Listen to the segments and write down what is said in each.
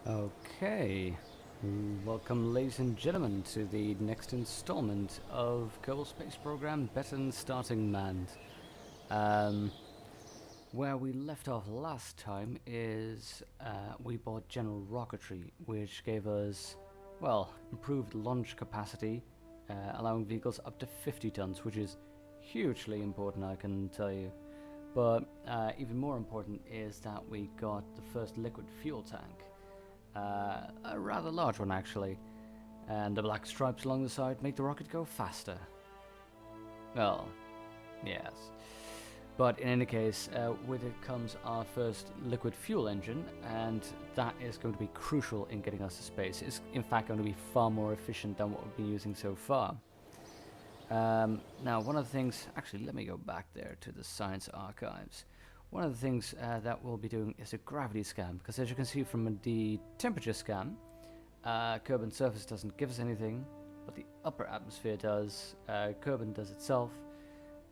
Okay, welcome ladies and gentlemen to the next installment of Kerbal Space Program Betten Starting Manned. Where we left off last time is we bought General Rocketry, which gave us, well, improved launch capacity, allowing vehicles up to 50 tons, which is hugely important, I can tell you. But even more important is that we got the first liquid fuel tank. A rather large one actually, and the black stripes along the side make the rocket go faster. Well, yes. But in any case, with it comes our first liquid fuel engine, and that is going to be crucial in getting us to space. It's in fact going to be far more efficient than what we've been using so far. Now, one of the things, actually let me go back there to the science archives. One of the things that we'll be doing is a gravity scan, because as you can see from the temperature scan, Kerbal surface doesn't give us anything, but the upper atmosphere does. Kerbal does itself.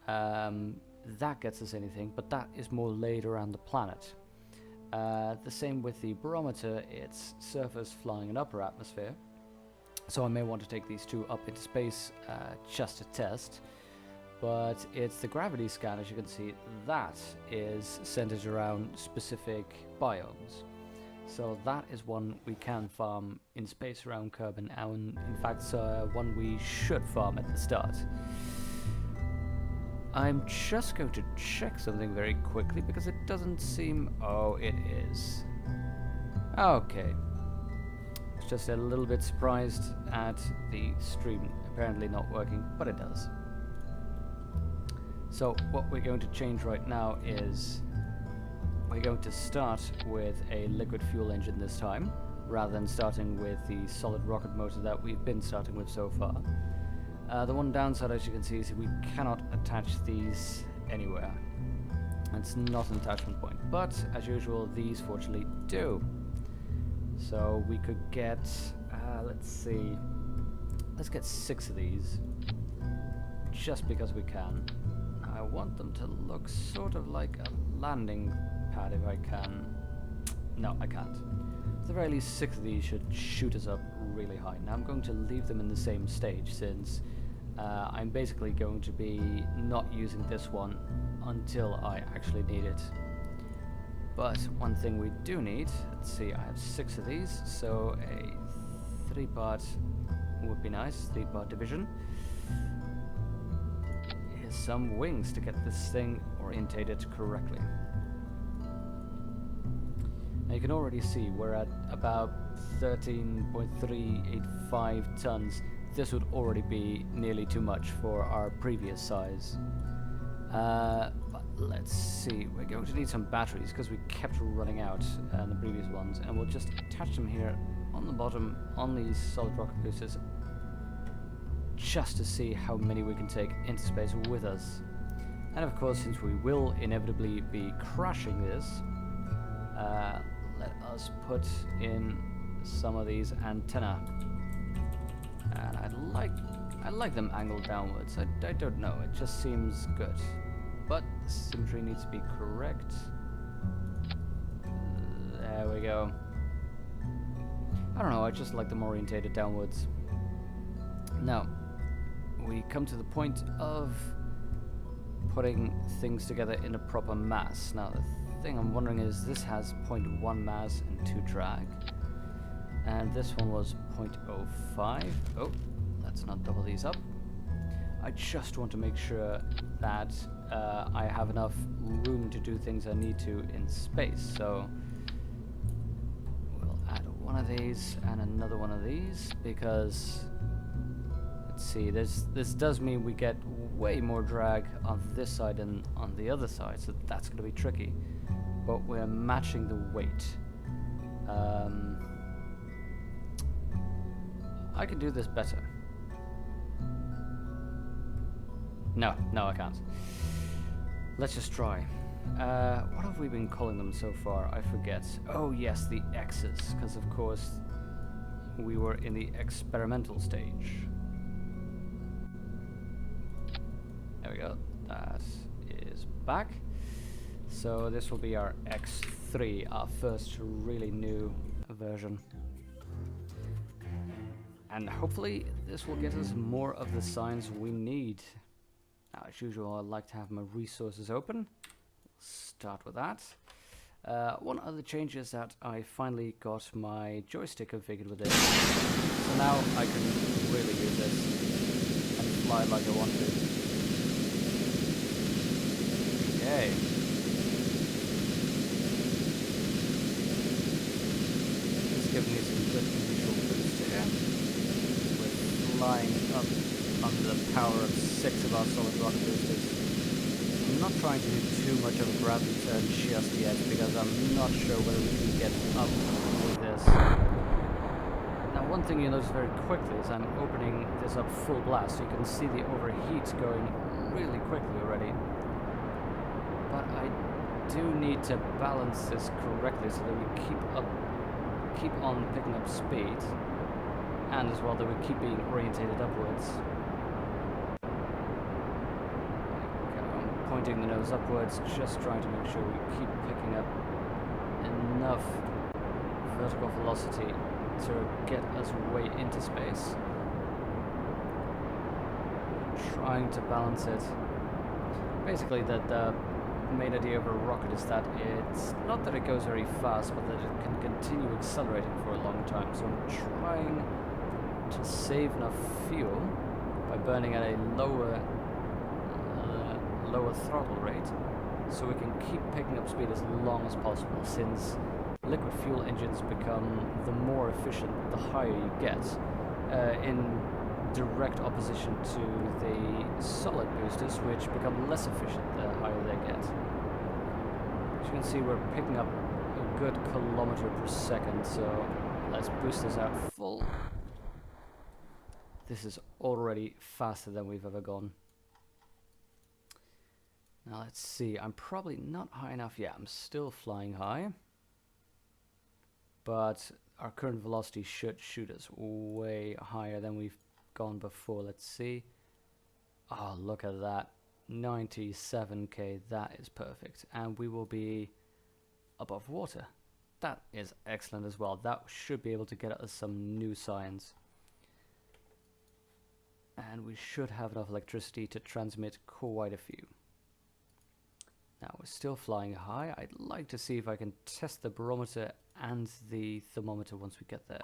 That gets us anything, but that is more laid around the planet. The same with the barometer, it's surface, flying, and upper atmosphere. So I may want to take these two up into space just to test. But it's the gravity scan, as you can see, that is centered around specific biomes. So that is one we can farm in space around Kerbal, and in fact one we should farm at the start. I'm just going to check something very quickly because it doesn't seem... Oh, it is. Okay. I was just a little bit surprised at the stream apparently not working, but it does. So what we're going to change right now is we're going to start with a liquid fuel engine this time, rather than starting with the solid rocket motor that we've been starting with so far. The one downside, as you can see, is we cannot attach these anywhere. It's not an attachment point, but as usual, these fortunately do. So we could get, let's see, let's get 6 of these, just because we can. I want them to look sort of like a landing pad if I can. No, I can't. At the very least, 6 of these should shoot us up really high. Now I'm going to leave them in the same stage, since I'm basically going to be not using this one until I actually need it. But one thing we do need, let's see, I have 6 of these, so a 3-part would be nice, 3-part division. Here's some wings to get this thing orientated correctly. Now you can already see we're at about 13.385 tons. This would already be nearly too much for our previous size. But let's see, we're going to need some batteries because we kept running out in the previous ones, and we'll just attach them here on the bottom on these solid rocket boosters just to see how many we can take into space with us. And of course, since we will inevitably be crashing this, let us put in some of these antennae. And I like them angled downwards. I don't know, it just seems good. But the symmetry needs to be correct. There we go. I don't know, I just like them orientated downwards. Now, we come to the point of putting things together in a proper mass. Now, the thing I'm wondering is, this has 0.1 mass and 2 drag. And this one was 0.05. Oh, let's not double these up. I just want to make sure that I have enough room to do things I need to in space. So we'll add one of these and another one of these, because let's see, this does mean we get way more drag on this side than on the other side, so that's going to be tricky. But we're matching the weight. I can do this better. No, I can't. Let's just try. What have we been calling them so far? I forget. Oh yes, the X's, because of course we were in the experimental stage. There we go. That is back. So this will be our X3, our first really new version. And hopefully this will get us more of the signs we need. Now, as usual, I like to have my resources open. Start with that. One other change is that I finally got my joystick configured with this. So now I can really use this and fly like I want to. Okay. Just giving me some good initial boost here. We're flying up under the power of 6 of our solid rocket boosters. I'm not trying to do too much of a gravity turn just yet because I'm not sure whether we can get up with this. Now, one thing you'll notice very quickly is I'm opening this up full blast, so you can see the overheat going really quickly already. But I do need to balance this correctly so that we keep on picking up speed, and as well that we keep being orientated upwards. Pointing the nose upwards, just trying to make sure we keep picking up enough vertical velocity to get us way into space. Trying to balance it. Basically, the main idea of a rocket is that it's not that it goes very fast, but that it can continue accelerating for a long time. So I'm trying to save enough fuel by burning at a lower throttle rate, so we can keep picking up speed as long as possible, since liquid fuel engines become the more efficient the higher you get, in direct opposition to the solid boosters, which become less efficient the higher they get. As you can see, we're picking up a good kilometer per second, so let's boost this out full. This is already faster than we've ever gone. Now let's see, I'm probably not high enough. Yeah, I'm still flying high. But our current velocity should shoot us way higher than we've gone before. Let's see. Oh, look at that. 97k, that is perfect. And we will be above water. That is excellent as well. That should be able to get us some new science. And we should have enough electricity to transmit quite a few. Now we're still flying high. I'd like to see if I can test the barometer and the thermometer once we get there.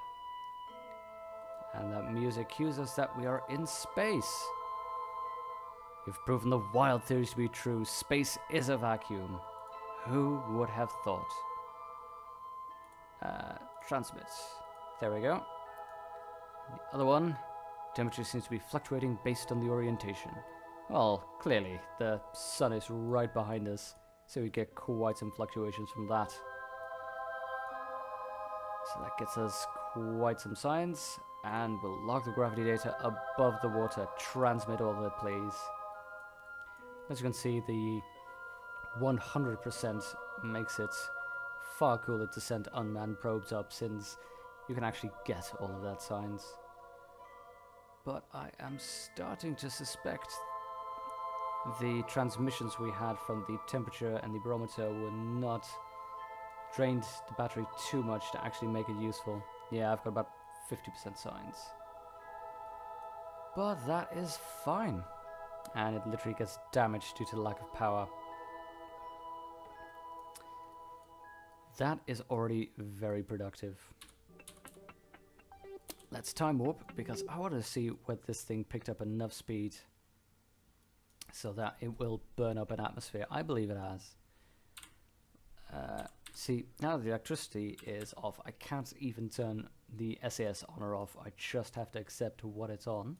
And that music cues us that we are in space. You've proven the wild theories to be true. Space is a vacuum. Who would have thought? Transmit. There we go. The other one. Temperature seems to be fluctuating based on the orientation. Well, clearly, the sun is right behind us, so we get quite some fluctuations from that. So that gets us quite some science, and we'll log the gravity data above the water. Transmit all of it, please. As you can see, the 100% makes it far cooler to send unmanned probes up, since you can actually get all of that science. But I am starting to suspect the transmissions we had from the temperature and the barometer were not drained the battery too much to actually make it useful. Yeah, I've got about 50% science. But that is fine. And it literally gets damaged due to the lack of power. That is already very productive. Let's time warp, because I want to see whether this thing picked up enough speed so that it will burn up an atmosphere. I believe it has. See, now the electricity is off, I can't even turn the SAS on or off. I just have to accept what it's on.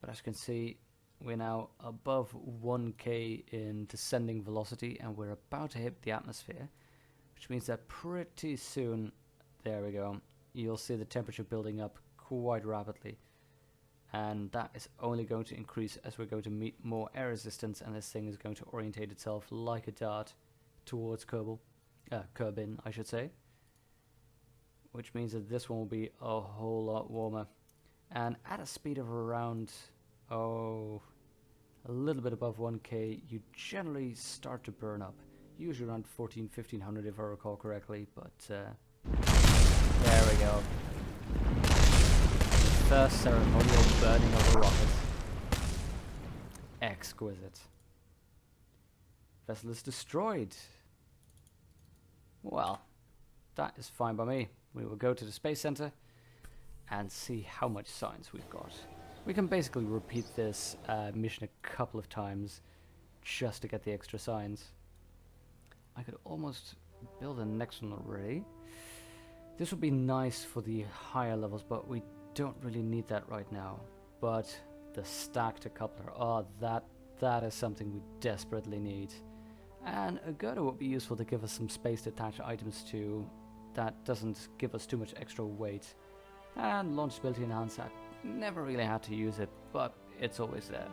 But as you can see, we're now above 1k in descending velocity, and we're about to hit the atmosphere, which means that pretty soon, there we go, you'll see the temperature building up quite rapidly. And that is only going to increase as we're going to meet more air resistance, and this thing is going to orientate itself like a dart towards Kerbal, Kerbin, I should say. Which means that this one will be a whole lot warmer. And at a speed of around, a little bit above 1k, you generally start to burn up. Usually around 1500 if I recall correctly, but first ceremonial burning of a rocket. Exquisite. Vessel is destroyed. Well, that is fine by me. We will go to the Space Center and see how much science we've got. We can basically repeat this mission a couple of times just to get the extra science. I could almost build the next one already. This would be nice for the higher levels, but we don't really need that right now. But the stack decoupler, oh, that is something we desperately need. And a girder would be useful to give us some space to attach items to that doesn't give us too much extra weight. And launchability enhancer, never really had to use it, but it's always there.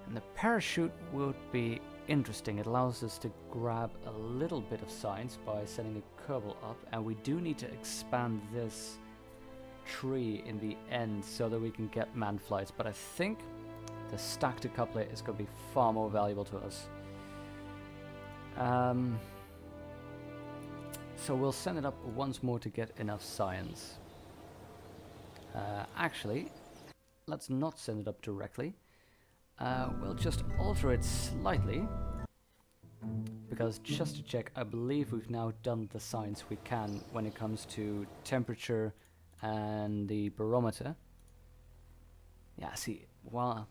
And the parachute would be interesting. It allows us to grab a little bit of science by setting a Kerbal up, and we do need to expand this tree in the end so that we can get manned flights, but I think the stack decoupler is going to be far more valuable to us. So we'll send it up once more to get enough science. Actually, let's not send it up directly. We'll just alter it slightly, because just to check, I believe we've now done the science we can when it comes to temperature and the barometer. Yeah, see, while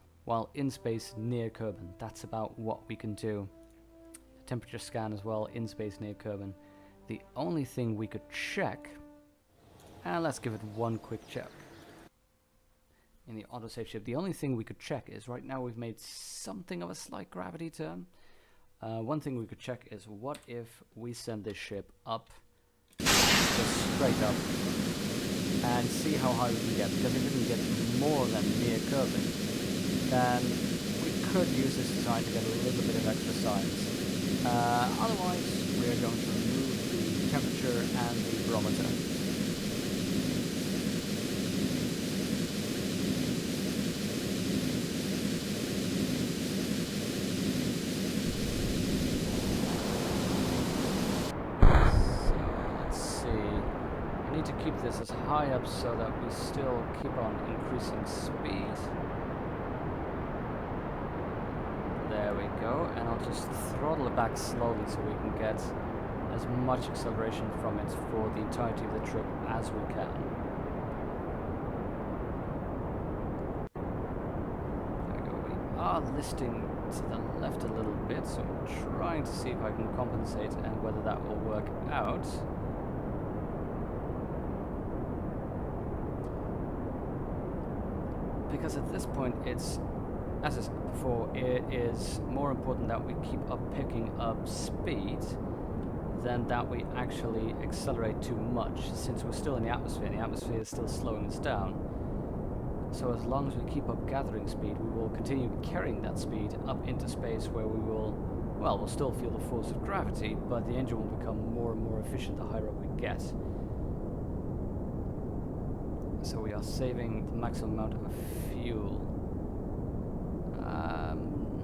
in space near Kerbal, that's about what we can do. The temperature scan as well in space near Kerbal. The only thing we could check, and let's give it one quick check. In the autosave ship, the only thing we could check is right now we've made something of a slight gravity turn. One thing we could check is what if we send this ship up, just straight up, and see how high we can get, because if we can get more than near Kerbal, then we could use this design to get a little bit of extra science. Otherwise, we are going to remove the temperature and the barometer. To keep this as high up so that we still keep on increasing speed. There we go, and I'll just throttle it back slowly so we can get as much acceleration from it for the entirety of the trip as we can. There we go. We are listing to the left a little bit, so I'm trying to see if I can compensate and whether that will work out. Because at this point, it's, as I said before, it is more important that we keep picking up speed than that we actually accelerate too much, since we're still in the atmosphere is still slowing us down. So as long as we keep up gathering speed, we will continue carrying that speed up into space, where we will, well, we'll still feel the force of gravity, but the engine will become more and more efficient the higher up we get. So we are saving the maximum amount of fuel.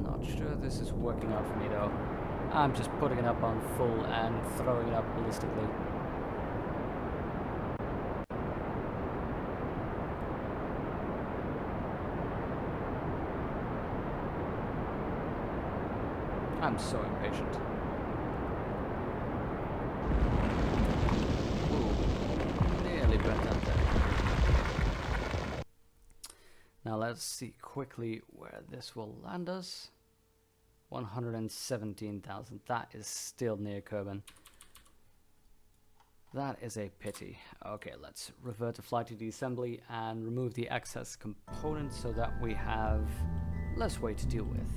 Not sure this is working out for me though. I'm just putting it up on full and throwing it up ballistically. I'm so impatient. Ooh, nearly burnt out there. Now let's see quickly where this will land us. 117,000. That is still near Kerbal. That is a pity. Okay, let's revert to flight to the assembly and remove the excess components so that we have less weight to deal with.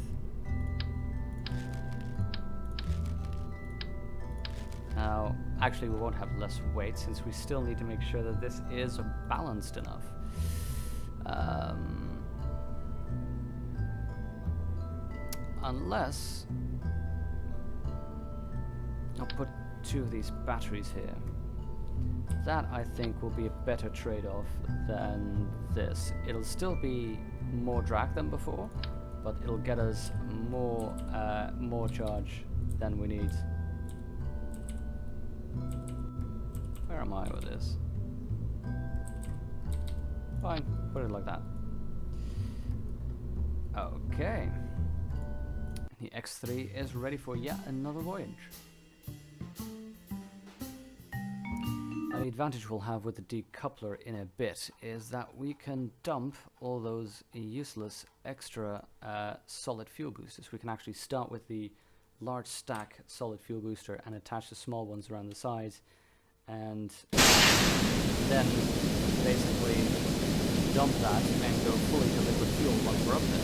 Now, actually we won't have less weight, since we still need to make sure that this is balanced enough. Unless I'll put 2 of these batteries here. That, I think, will be a better trade-off than this. It'll still be more drag than before, but it'll get us more charge than we need. Where am I with this? Fine, put it like that. Okay. The X3 is ready for yet another voyage. Now, the advantage we'll have with the decoupler in a bit is that we can dump all those useless extra solid fuel boosters. We can actually start with the large stack solid fuel booster and attach the small ones around the sides, and then basically dump that and go fully to liquid fuel once we're up there.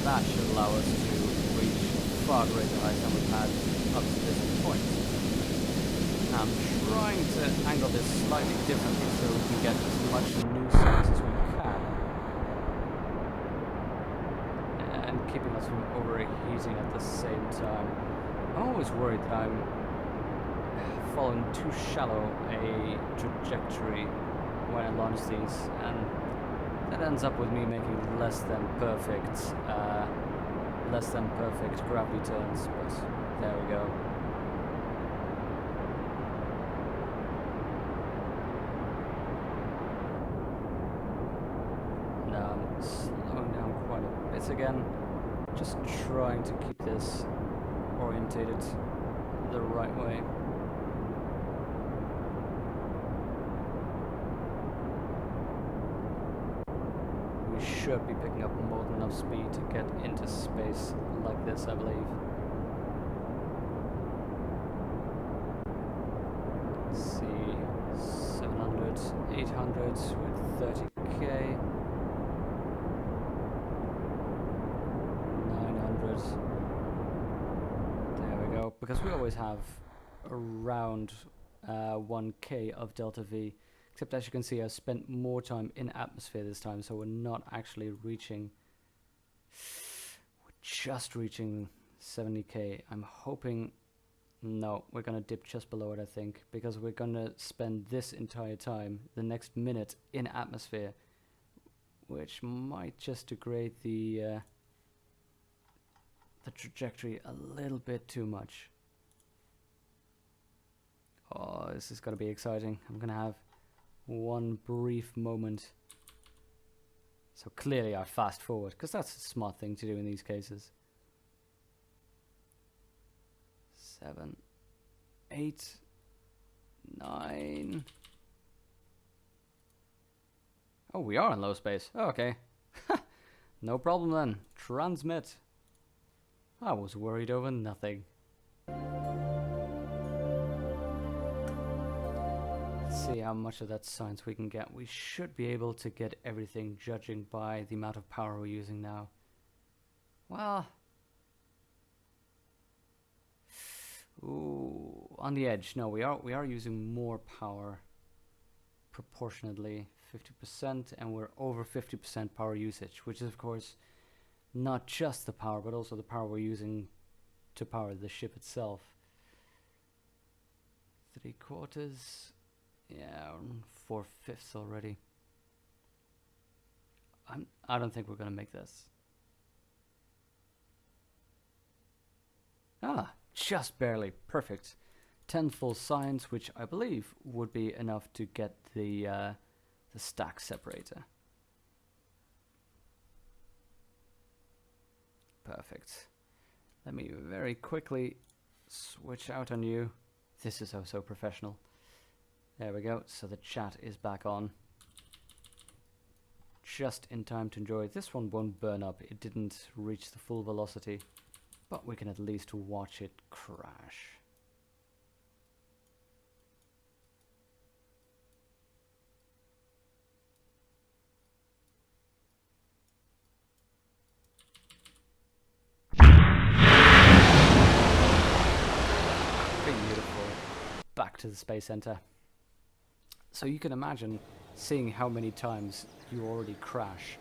That should allow us to reach far greater heights than we've had up to this point. I'm trying to angle this slightly differently so we can get as much new science as we can, and keeping us from overheating at the same time. I'm always worried that I'm following too shallow a trajectory when I launch these, and that ends up with me making less than perfect gravity turns, but there we go. Now I'm slowing down quite a bit again, just trying to keep this orientated the right way. We should be picking up more than enough speed to get into space like this, I believe. Let's see, 700, 800 with 30k, 900. There we go, because we always have around 1k of delta V. Except, as you can see, I've spent more time in atmosphere this time, so we're not actually reaching... We're just reaching 70k. I'm hoping... No, we're going to dip just below it, I think, because we're going to spend this entire time, the next minute, in atmosphere, which might just degrade the trajectory a little bit too much. Oh, this is going to be exciting. I'm going to have one brief moment. So clearly I fast forward, because that's a smart thing to do in these cases. 7, 8, 9. Oh, we are in low space. Oh, okay. No problem then. Transmit. I was worried over nothing. See how much of that science we can get. We should be able to get everything, judging by the amount of power we're using now. Well, ooh, on the edge. No, we are using more power proportionately, 50%, and we're over 50% power usage, which is of course not just the power, but also the power we're using to power the ship itself. 3/4. Yeah, 4/5 already. I don't think we're gonna make this. Ah, just barely. Perfect. 10 full science, which I believe would be enough to get the stack separator. Perfect. Let me very quickly switch out on you. This is so professional. There we go, so the chat is back on. Just in time to enjoy. This one won't burn up, it didn't reach the full velocity, but we can at least watch it crash. Beautiful. Back to the Space Center. So you can imagine seeing how many times you already crash,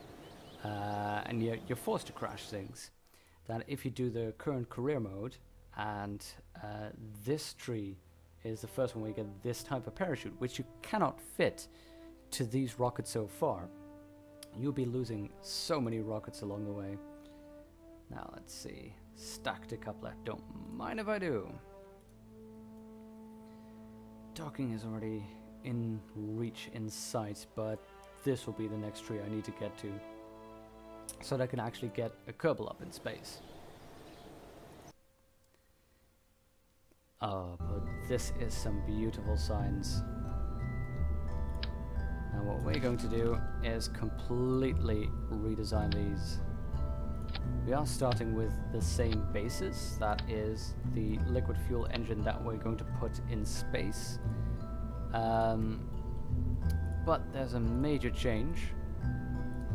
and you're forced to crash things, that if you do the current career mode, and this tree is the first one where you get this type of parachute, which you cannot fit to these rockets so far, you'll be losing so many rockets along the way. Now let's see. Stack decoupler. Don't mind if I do. Docking is already in reach in sight, but this will be the next tree I need to get to, so that I can actually get a Kerbal up in space. Oh, but this is some beautiful signs. Now what we're going to do is completely redesign these. We are starting with the same basis, that is the liquid fuel engine that we're going to put in space. But there's a major change.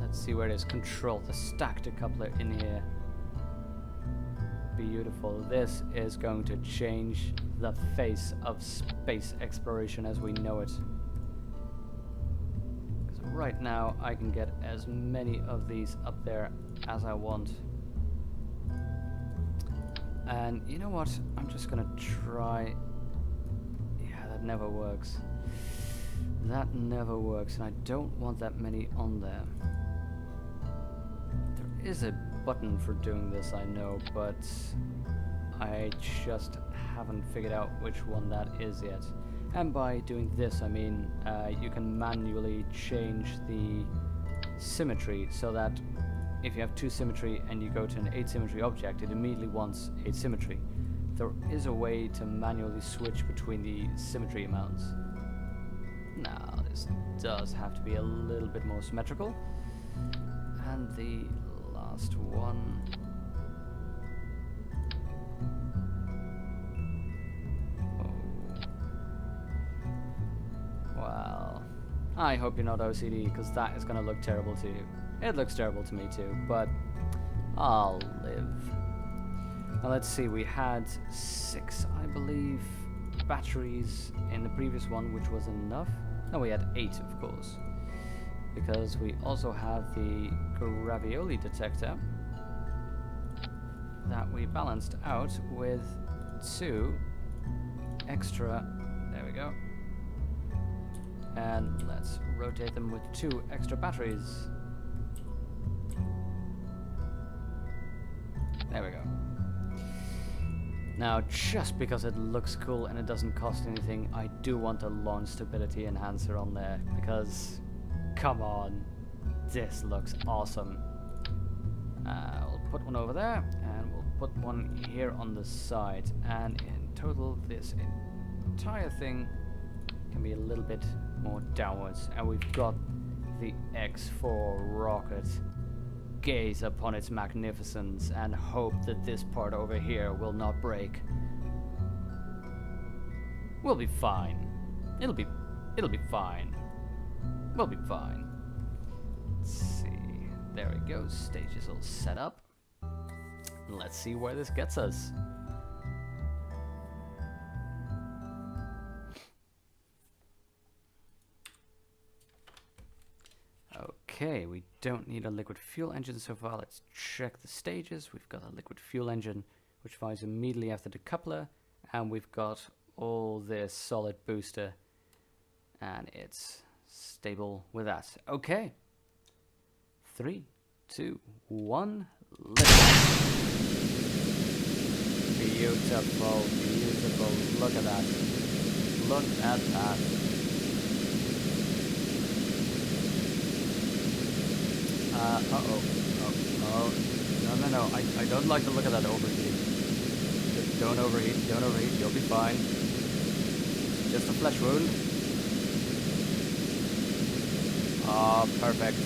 Let's see where it is. Control the stack decoupler in here. Beautiful. This is going to change the face of space exploration as we know it. Because right now I can get as many of these up there as I want. And you know what? I'm just gonna try. Yeah, that never works. That never works, and I don't want that many on there. There is a button for doing this, I know, but I just haven't figured out which one that is yet. And by doing this, I mean you can manually change the symmetry so that if you have 2 symmetry and you go to an 8 symmetry object, it immediately wants 8 symmetry. There is a way to manually switch between the symmetry amounts. Now, this does have to be a little bit more symmetrical. And the last one. Oh. Well, I hope you're not OCD, because that is going to look terrible to you. It looks terrible to me too, but I'll live. Now let's see, we had 6, I believe, batteries in the previous one, which was enough. No, we had 8, of course, because we also have the gravioli detector that we balanced out with 2 extra. There we go. And let's rotate them with 2 extra batteries. There we go. Now, just because it looks cool and it doesn't cost anything, I do want a launch stability enhancer on there, because, come on, this looks awesome. We'll put one over there, and we'll put one here on the side, and in total, this entire thing can be a little bit more downwards, and we've got the X4 rocket. Gaze upon its magnificence and hope that this part over here will not break. We'll be fine. It'll be fine. We'll be fine. Let's see. There we go. Stage is all set up. Let's see where this gets us. Okay, we don't need a liquid fuel engine so far. Let's check the stages. We've got a liquid fuel engine, which fires immediately after the coupler, and we've got all this solid booster, and it's stable with that. Okay. 3, 2, 1, lift. Beautiful, beautiful. Look at that. Look at that. No, I don't like the look of that overheat. Just don't overheat, you'll be fine. Just a flesh wound. Ah, perfect.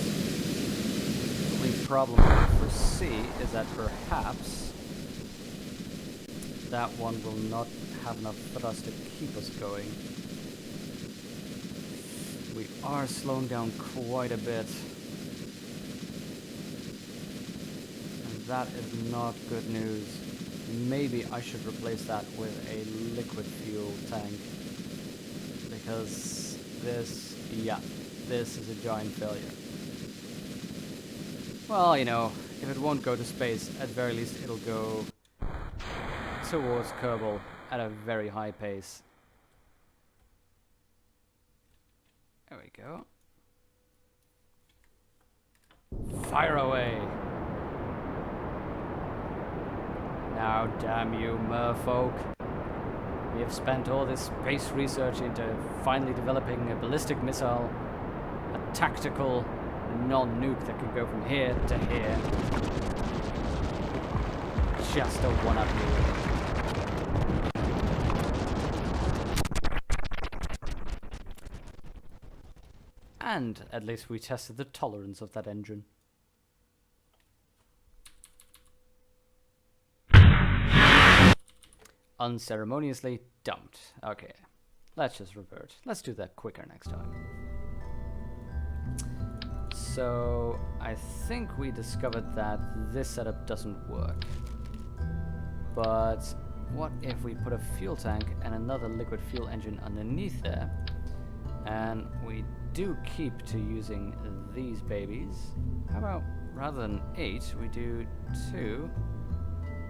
The only problem I foresee is that perhaps that one will not have enough thrust to keep us going. We are slowing down quite a bit. That is not good news. Maybe I should replace that with a liquid fuel tank, because this is a giant failure. Well, you know, if it won't go to space, at very least it'll go towards Kerbal at a very high pace. There we go. Fire away! Now, damn you, merfolk. We have spent all this space research into finally developing a ballistic missile, a tactical non-nuke that can go from here to here. Just to one-up you. And at least we tested the tolerance of that engine. Unceremoniously dumped. Okay, let's just revert. Let's do that quicker next time. So, I think we discovered that this setup doesn't work. But what if we put a fuel tank and another liquid fuel engine underneath there, and we do keep to using these babies? How about, rather than 8, we do 2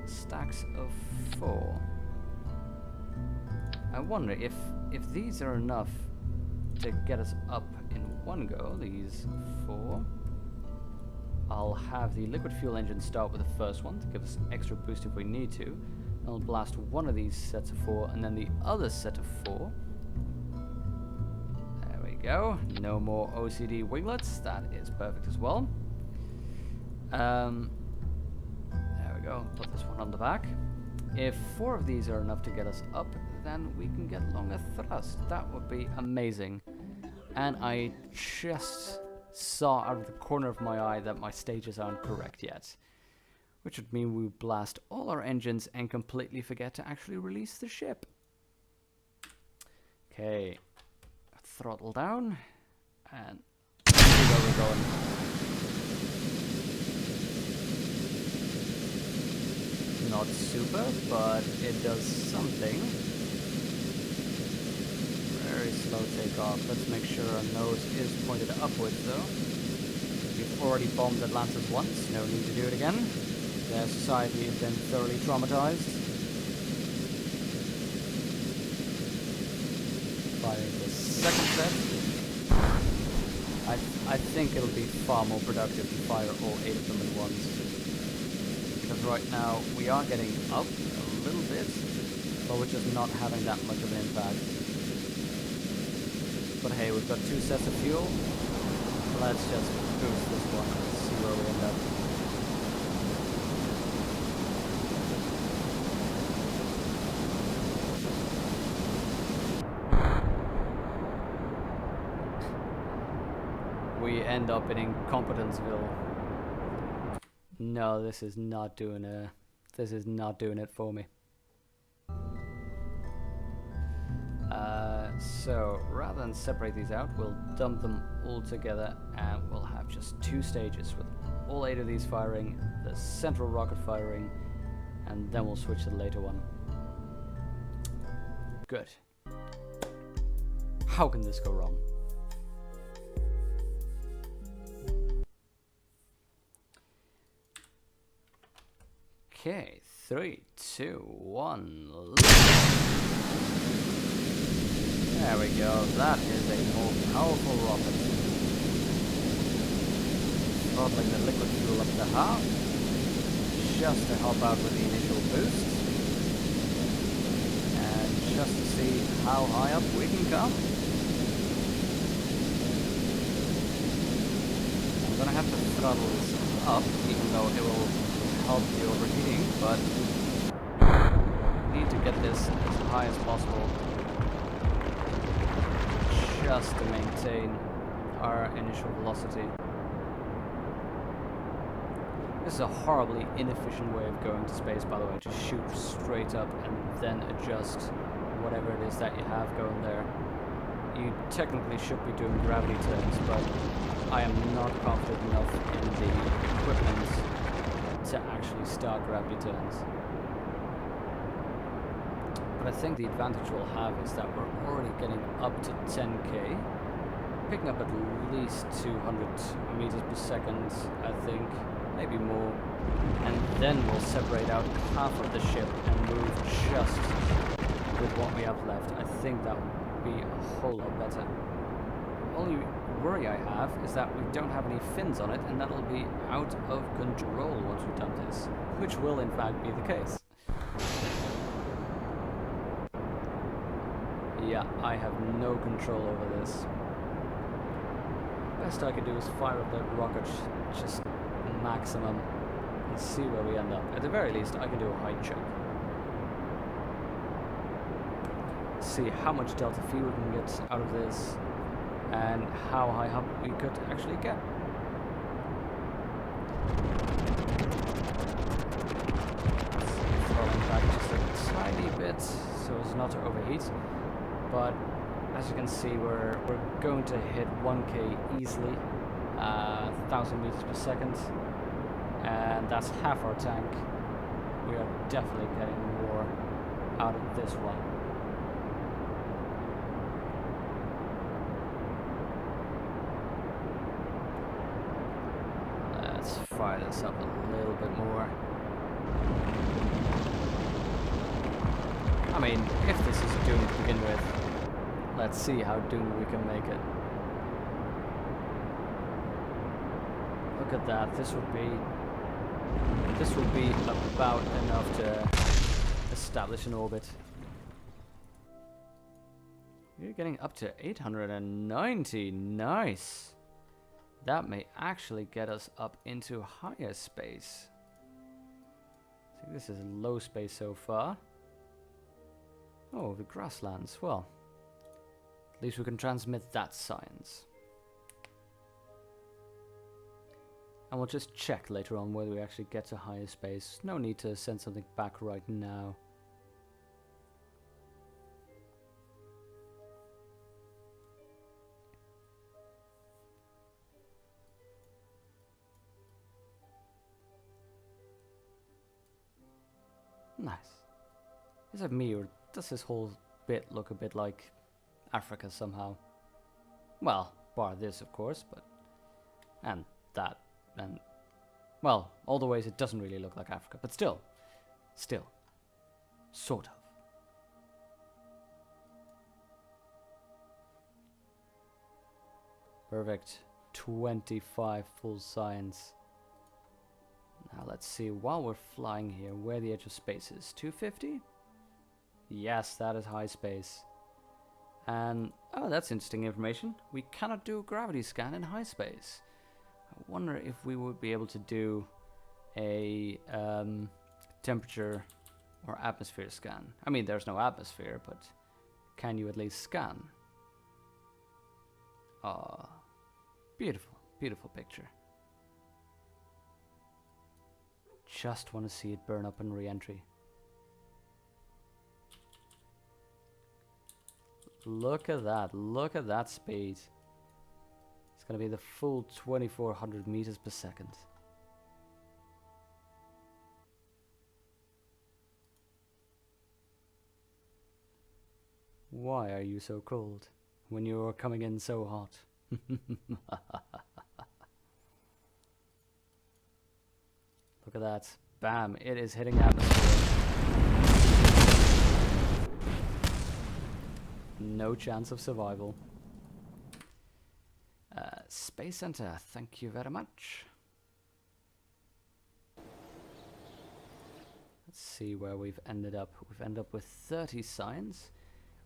stacks of 4. I wonder if these are enough to get us up in one go, these 4. I'll have the liquid fuel engine start with the first one to give us an extra boost if we need to. And I'll blast one of these sets of 4 and then the other set of 4. There we go. No more OCD winglets. That is perfect as well. There we go. Put this one on the back. If 4 of these are enough to get us up, then we can get longer thrust. That would be amazing. And I just saw out of the corner of my eye that my stages aren't correct yet. Which would mean we blast all our engines and completely forget to actually release the ship. Okay. Throttle down. And see where we're going. Not super, but it does something. Very slow takeoff. Let's make sure our nose is pointed upwards though. We've already bombed Atlantis once, no need to do it again. Their society has been thoroughly traumatized. Firing the second set. I think it'll be far more productive to fire all 8 of them at once. Because right now we are getting up a little bit, but we're just not having that much of an impact. But hey, we've got 2 sets of fuel. Let's just boost this one and see where we end up. We end up in Incompetenceville. No, this is not doing it for me. So rather than separate these out, we'll dump them all together and we'll have just 2 stages with all 8 of these firing, the central rocket firing, and then we'll switch to the later one. Good. How can this go wrong? Okay, 3, 2, 1, there we go, that is a more powerful rocket. Throttling the liquid fuel up to half, just to help out with the initial boost. And just to see how high up we can come. I'm gonna have to throttle this up, even though it will help the overheating, but we need to get this as high as possible just to maintain our initial velocity. This is a horribly inefficient way of going to space, by the way, to shoot straight up and then adjust whatever it is that you have going there. You technically should be doing gravity turns, but I am not confident enough in the equipment to actually start gravity turns. But I think the advantage we'll have is that we're already getting up to 10k, picking up at least 200 meters per second, I think, maybe more, and then we'll separate out half of the ship and move just with what we have left. I think that would be a whole lot better. The only worry I have is that we don't have any fins on it, and that'll be out of control once we've done this, which will in fact be the case. Yeah, I have no control over this. Best I can do is fire up that rocket just maximum and see where we end up. At the very least, I can do a height check. See how much delta V we can get out of this and how high up we could actually get. Throwing back just a tiny bit so as not to overheat, but as you can see we're going to hit 1k easily, 1000 meters per second, and that's half our tank. We are definitely getting more out of this one. Let's fire this up a little bit more. I mean, if this is a doom to begin with, let's see how doomed we can make it. Look at that. This would be about enough to establish an orbit. You're getting up to 890. Nice. That may actually get us up into higher space. I think this is low space so far. Oh, the grasslands. Well, at least we can transmit that science. And we'll just check later on whether we actually get to higher space. No need to send something back right now. Nice. Is it me, or does this whole bit look a bit like Africa somehow? Well, bar this of course, but... and that, and... well, all the ways it doesn't really look like Africa, but still, sort of. Perfect. 25 full science. Now let's see, while we're flying here, where the edge of space is. 250? Yes, that is high space. And, oh, that's interesting information. We cannot do a gravity scan in high space. I wonder if we would be able to do a temperature or atmosphere scan. I mean, there's no atmosphere, but can you at least scan? Ah, beautiful, beautiful picture. Just want to see it burn up in re-entry. Look at that speed. It's going to be the full 2400 meters per second. Why are you so cold when you're coming in so hot? Look at that. Bam, it is hitting atmosphere. No chance of survival. Space Center, thank you very much. Let's see where we've ended up. We've ended up with 30 science.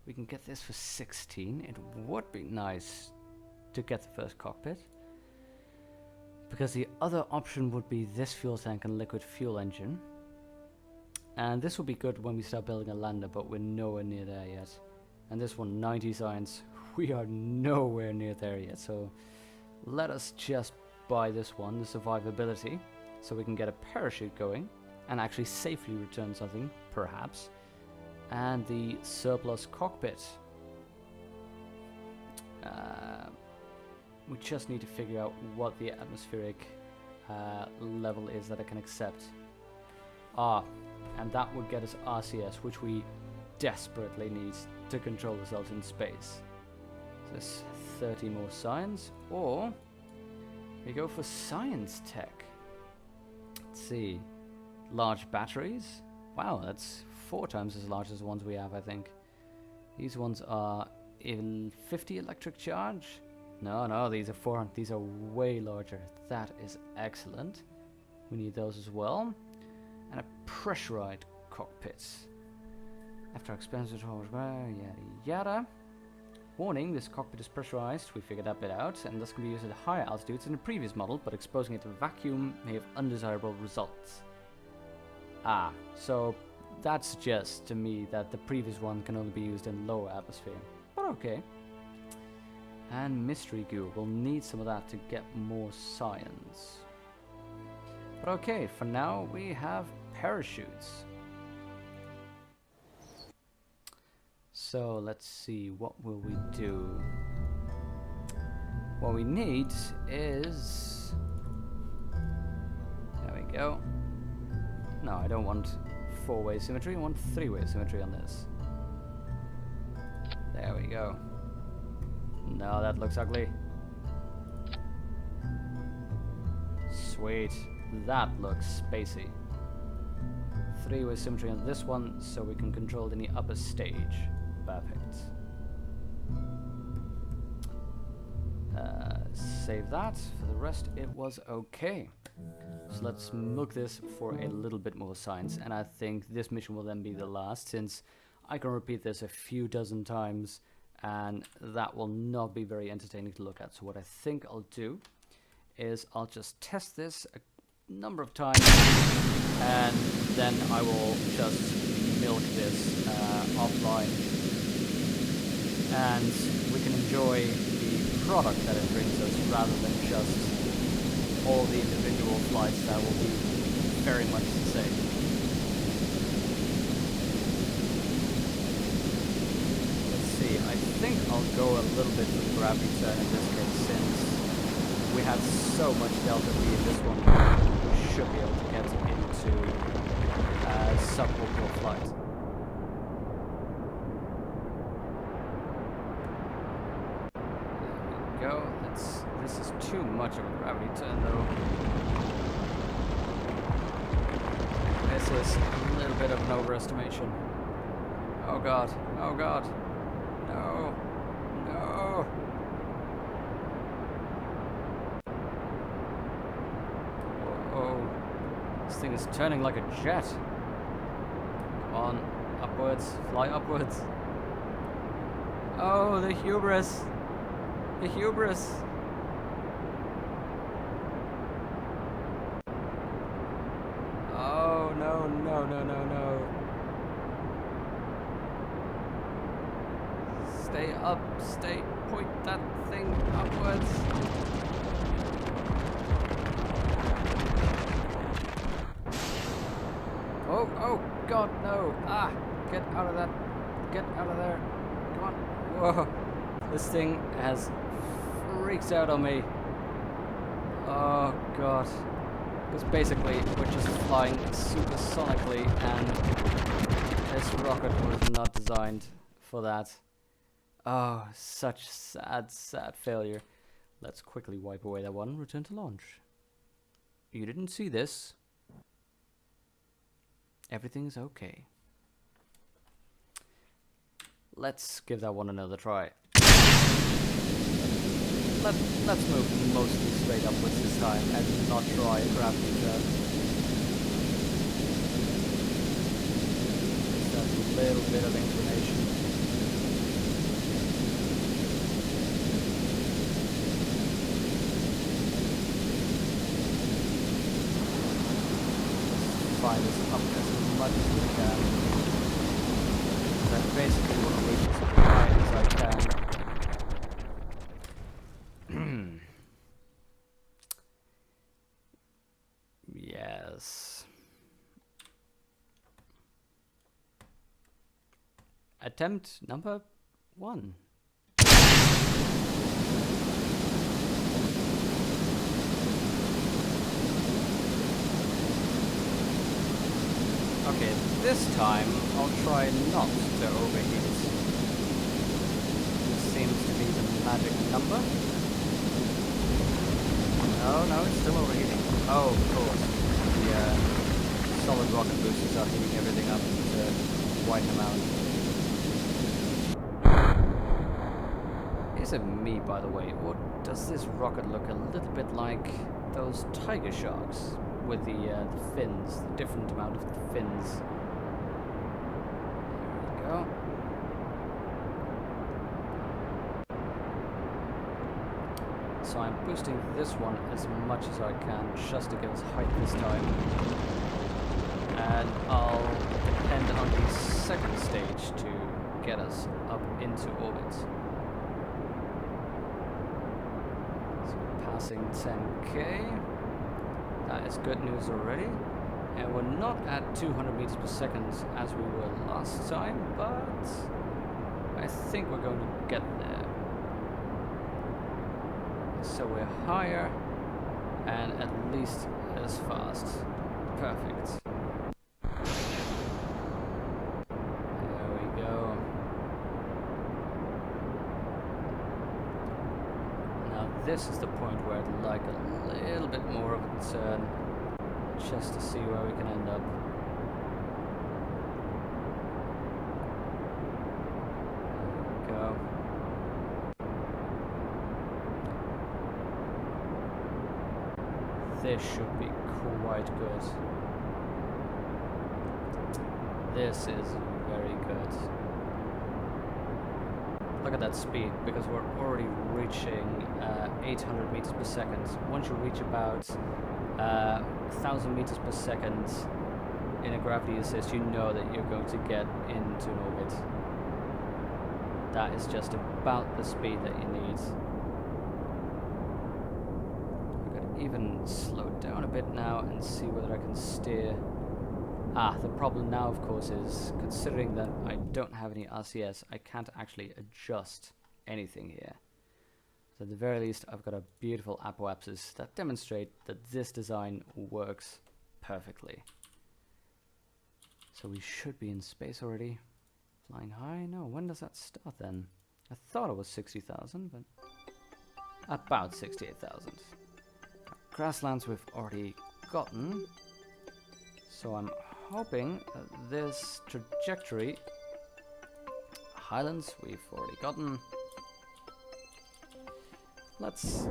We can get this for 16. It would be nice to get the first cockpit, because the other option would be this fuel tank and liquid fuel engine. And this will be good when we start building a lander, but we're nowhere near there yet. And this one, 90 science, we are nowhere near there yet. So let us just buy this one, the survivability, so we can get a parachute going and actually safely return something, perhaps. And the surplus cockpit. We just need to figure out what the atmospheric level is that I can accept. And that would get us RCS, which we desperately need to control ourselves in space. So there's 30 more science, or we go for science tech. Let's see, large batteries. Wow, that's 4 times as large as the ones we have, I think. These ones are in 50 electric charge. No, these are 400. These are way larger. That is excellent. We need those as well. And a pressurized cockpit. After expensive yada yada. Warning, this cockpit is pressurized. We figured that bit out, and this can be used at higher altitudes in the previous model, but exposing it to vacuum may have undesirable results. Ah, so that suggests to me that the previous one can only be used in lower atmosphere. But okay. And mystery goo. We'll need some of that to get more science. But okay, for now we have parachutes. So let's see, what will we do? What we need is... There we go. No, I don't want four-way symmetry, I want three-way symmetry on this. There we go. No, that looks ugly. Sweet. That looks spacey. Three-way symmetry on this one, so we can control it in the upper stage. Perfect. Save that. For the rest, it was okay. So let's milk this for a little bit more science, and I think this mission will then be the last, since I can repeat this a few dozen times, and that will not be very entertaining to look at. So what I think I'll do is I'll just test this a number of times, and then I will just milk this offline, and we can enjoy the product that it brings us rather than just all the individual flights that will be very much the same. Let's see, I think I'll go a little bit for the gravity turn in this case, since we have so much delta V in this one. We should be able to get into suborbital flight. There we go. This is too much of a gravity turn, though. This is a little bit of an overestimation. Oh god, oh god. No, no. Oh, this thing is turning like a jet. Come on, upwards, fly upwards. Oh, the hubris. The hubris. Oh, no, no, no, no, no. Stay up, stay, point that thing upwards. Oh, oh, God, no. Ah, get out of that. Get out of there. Come on. Whoa. This thing has freaks out on me. Oh, God. Because basically, we're just flying supersonically, and this rocket was not designed for that. Oh, such sad, sad failure. Let's quickly wipe away that one, return to launch. You didn't see this. Everything's okay. Let's give that one another try. Let's move mostly straight upwards this time and not try a gravity turn. Just a little bit of inclination. Fly this up as much as we can. I basically want to reach as high as I can. Yes. Attempt number 1. Okay, this time I'll try not to overheat. This seems to be the magic number. Oh no, it's still overheating. Oh, of course. The solid rocket boosters are heating everything up to widen them out. Is it me, by the way, or does this rocket look a little bit like those tiger sharks with the fins, the different amount of the fins? There we go. So I'm boosting this one as much as I can just to give us height this time. And I'll depend on the second stage to get us up into orbit. So passing 10k. That is good news already. And we're not at 200 meters per second as we were last time, but I think we're going to get there. So we're higher and at least as fast. Perfect. There we go. Now this is the point where I'd like a little bit more of a turn, just to see where we can end up. There we go. This should be quite good. This is very good. Look at that speed, because we're already reaching 800 meters per second. Once you reach about 1,000 meters per second in a gravity assist, you know that you're going to get into an orbit. That is just about the speed that you need. Even slow down a bit now and see whether I can steer. The problem now, of course, is considering that I don't have any RCS, I can't actually adjust anything here. So at the very least, I've got a beautiful apoapsis that demonstrate that this design works perfectly. So we should be in space already. Flying high? No, when does that start then? I thought it was 60,000, but about 68,000. Grasslands we've already gotten, so I'm hoping that this trajectory, highlands we've already gotten. Let's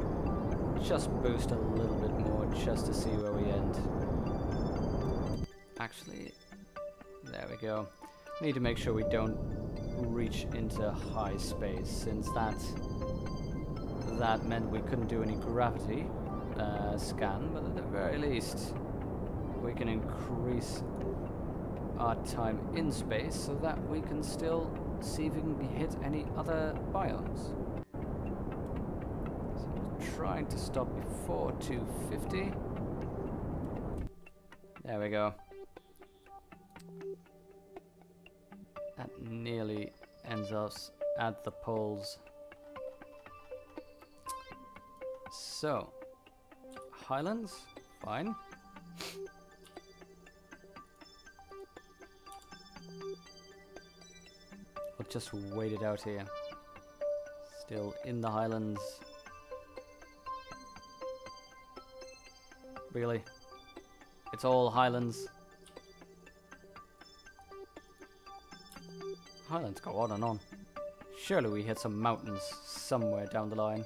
just boost a little bit more just to see where we end. Actually, there we go. Need to make sure we don't reach into high space, since that meant we couldn't do any gravity scan, but at the very least we can increase our time in space so that we can still see if we can hit any other biomes. So I'm trying to stop before 250. There we go. That nearly ends us at the poles. So Highlands, fine. We'll just wait it out here. Still in the Highlands. Really? It's all Highlands. Highlands go on and on. Surely we hit some mountains somewhere down the line.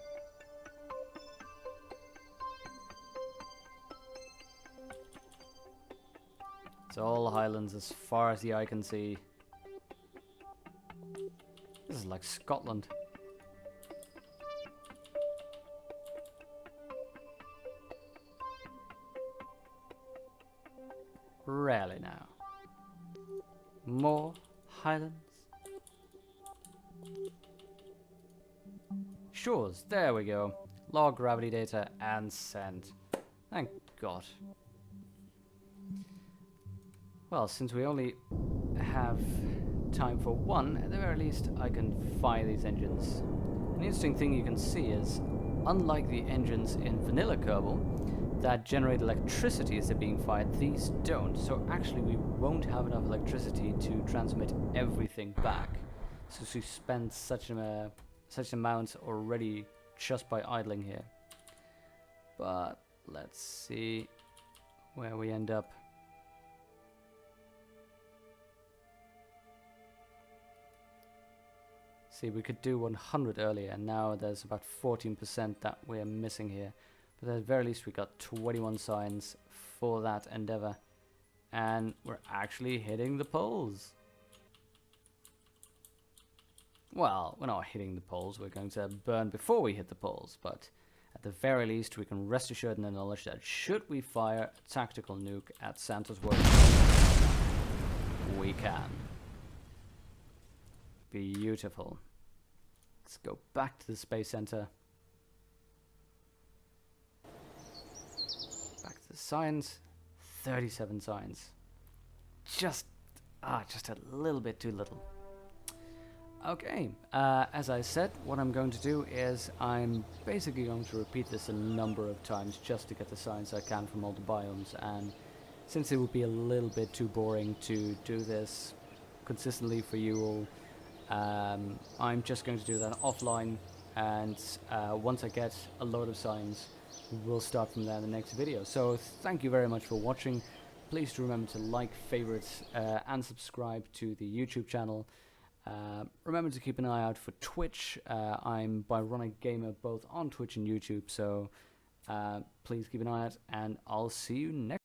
It's all Highlands as far as the eye can see. This is like Scotland. Really now. More Highlands. Shores, there we go. Log gravity data and send. Thank God. Well, since we only have time for one, at the very least I can fire these engines. An interesting thing you can see is, unlike the engines in vanilla Kerbal that generate electricity as they're being fired, these don't. So actually we won't have enough electricity to transmit everything back. So we spend such amounts already just by idling here. But let's see where we end up. See, we could do 100 earlier, and now there's about 14% that we're missing here. But at the very least we got 21 signs for that endeavor. And we're actually hitting the poles. Well, we're not hitting the poles, we're going to burn before we hit the poles, but at the very least we can rest assured in the knowledge that should we fire a tactical nuke at Santa's work, we can. Beautiful. Let's go back to the Space Center. Back to the signs. 37 signs. Just a little bit too little. Okay, as I said, what I'm going to do is I'm basically going to repeat this a number of times just to get the signs I can from all the biomes, and since it would be a little bit too boring to do this consistently for you all, I'm just going to do that offline, and once I get a load of signs, we'll start from there in the next video. So thank you very much for watching. Please do remember to like, favorite, and subscribe to the YouTube channel. Remember to keep an eye out for Twitch. I'm Byronic Gamer both on Twitch and YouTube, so please keep an eye out, and I'll see you next